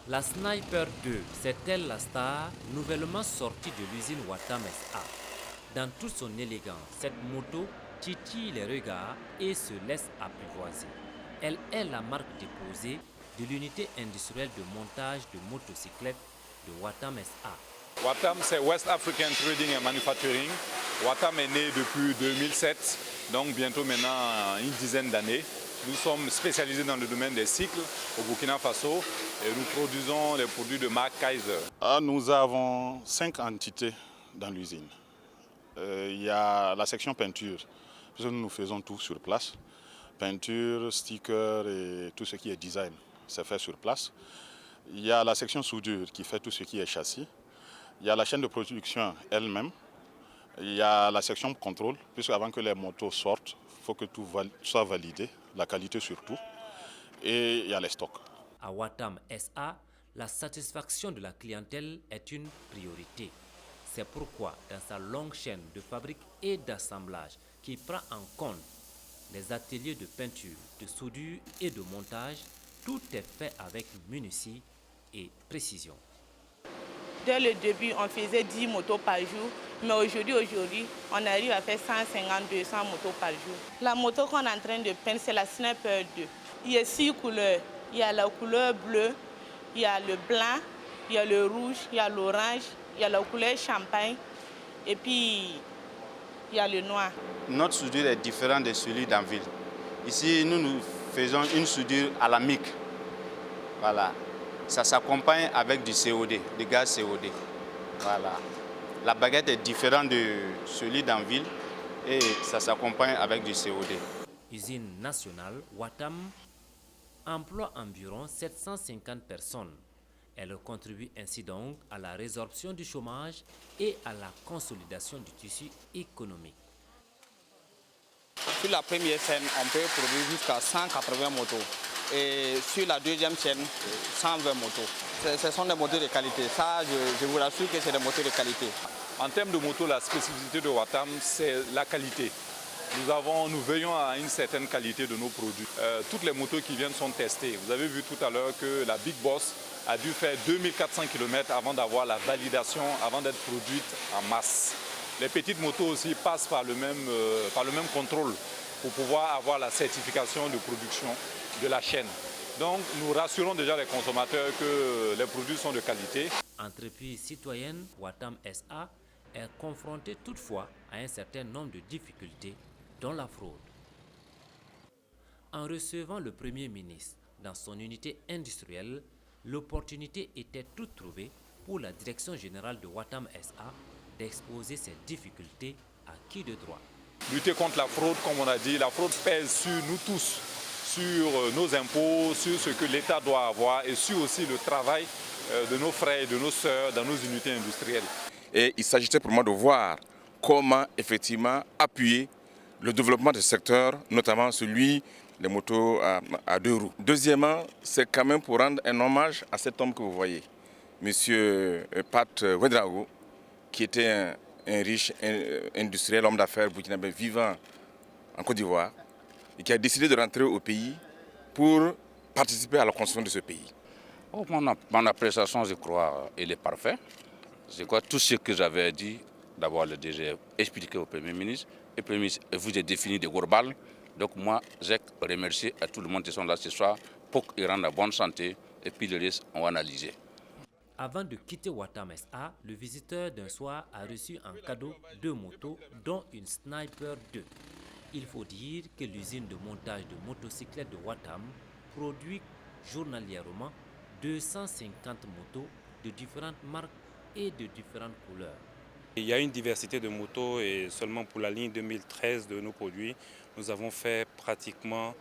La Sniper 2, c'est-elle la star nouvellement sortie de l'usine Watam SA? Dans toute son élégance, cette moto titille les regards et se laisse apprivoiser. Elle est la marque déposée de l'unité industrielle de montage de motocyclettes de Watam SA. Watam, c'est West African Trading and Manufacturing. Watam est né depuis 2007, donc bientôt maintenant une dizaine d'années. Nous sommes spécialisés dans le domaine des cycles au Burkina Faso et nous produisons les produits de marque Kaiser. Nous avons 5 entités dans l'usine. Il y a la section peinture, puisque nous faisons tout sur place. Peinture, sticker et tout ce qui est design, c'est fait sur place. Il y a la section soudure qui fait tout ce qui est châssis. Il y a la chaîne de production elle-même. Il y a la section contrôle, puisque avant que les motos sortent, il faut que tout soit validé, la qualité surtout. Et il y a les stocks. À Watam SA, la satisfaction de la clientèle est une priorité. C'est pourquoi, dans sa longue chaîne de fabrique et d'assemblage qui prend en compte les ateliers de peinture, de soudure et de montage, tout est fait avec minutie et précision. Dès le début, on faisait 10 motos par jour, mais aujourd'hui, on arrive à faire 150-200 motos par jour. La moto qu'on est en train de peindre, c'est la Sniper 2. Il y a 6 couleurs. Il y a la couleur bleue, il y a le blanc, il y a le rouge, il y a l'orange, il y a la couleur champagne et puis il y a le noir. Notre soudure est différente de celui d'en ville. Ici, nous faisons une soudure à la mic. Voilà. Ça s'accompagne avec du COD, du gaz COD. Voilà. La baguette est différente de celui d'en ville et ça s'accompagne avec du COD. Usine nationale, Watam emploie environ 750 personnes. Elle contribue ainsi donc à la résorption du chômage et à la consolidation du tissu économique. Sur la première chaîne, on peut produire jusqu'à 180 motos. Et sur la deuxième chaîne, 120 motos. Ce sont des motos de qualité. Ça, je vous rassure que c'est des motos de qualité. En termes de moto, la spécificité de Watam, c'est la qualité. Nous veillons à une certaine qualité de nos produits. Toutes les motos qui viennent sont testées. Vous avez vu tout à l'heure que la Big Boss a dû faire 2400 km avant d'avoir la validation, avant d'être produite en masse. Les petites motos aussi passent par le même contrôle pour pouvoir avoir la certification de production de la chaîne. Donc nous rassurons déjà les consommateurs que les produits sont de qualité. Entreprise citoyenne, Watam SA est confrontée toutefois à un certain nombre de difficultés, dont la fraude. En recevant le Premier ministre dans son unité industrielle, l'opportunité était toute trouvée pour la direction générale de Watam SA d'exposer ces difficultés à qui de droit. Lutter contre la fraude, comme on a dit, la fraude pèse sur nous tous, sur nos impôts, sur ce que l'État doit avoir et sur aussi le travail de nos frères et de nos sœurs dans nos unités industrielles. Et il s'agissait pour moi de voir comment effectivement appuyer le développement du secteur, notamment celui des motos à 2 roues. Deuxièmement, c'est quand même pour rendre un hommage à cet homme que vous voyez, M. Pat Ouedraogo, qui était un riche industriel, homme d'affaires burkinabé vivant en Côte d'Ivoire et qui a décidé de rentrer au pays pour participer à la construction de ce pays. Oh, mon appréciation, je crois, elle est parfaite. Je crois tout ce que j'avais dit, d'abord le DG expliqué au Premier ministre, et le Premier ministre vous a défini des gorbales. Donc moi, j'ai remercié à tout le monde qui sont là ce soir pour qu'ils rendent la bonne santé et puis le reste, on va analyser. Avant de quitter Watam SA, le visiteur d'un soir a reçu en cadeau 2 motos, dont une Sniper 2. Il faut dire que l'usine de montage de motocyclettes de Watam produit journalièrement 250 motos de différentes marques et de différentes couleurs. Il y a une diversité de motos et seulement pour la ligne 2013 de nos produits, nous avons fait pratiquement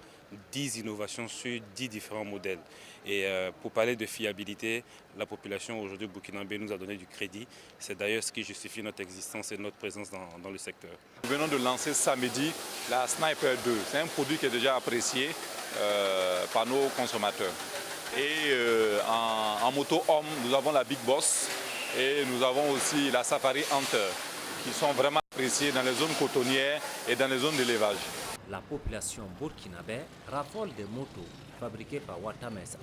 10 innovations sur 10 différents modèles. Et pour parler de fiabilité, la population aujourd'hui burkinabé nous a donné du crédit. C'est d'ailleurs ce qui justifie notre existence et notre présence dans le secteur. Nous venons de lancer samedi la Sniper 2. C'est un produit qui est déjà apprécié par nos consommateurs. Et en moto homme, nous avons la Big Boss et nous avons aussi la Safari Hunter qui sont vraiment appréciés dans les zones cotonnières et dans les zones d'élevage. La population burkinabé raffole des motos fabriquées par Watam SA.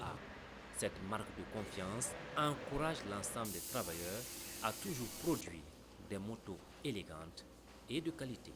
Cette marque de confiance encourage l'ensemble des travailleurs à toujours produire des motos élégantes et de qualité.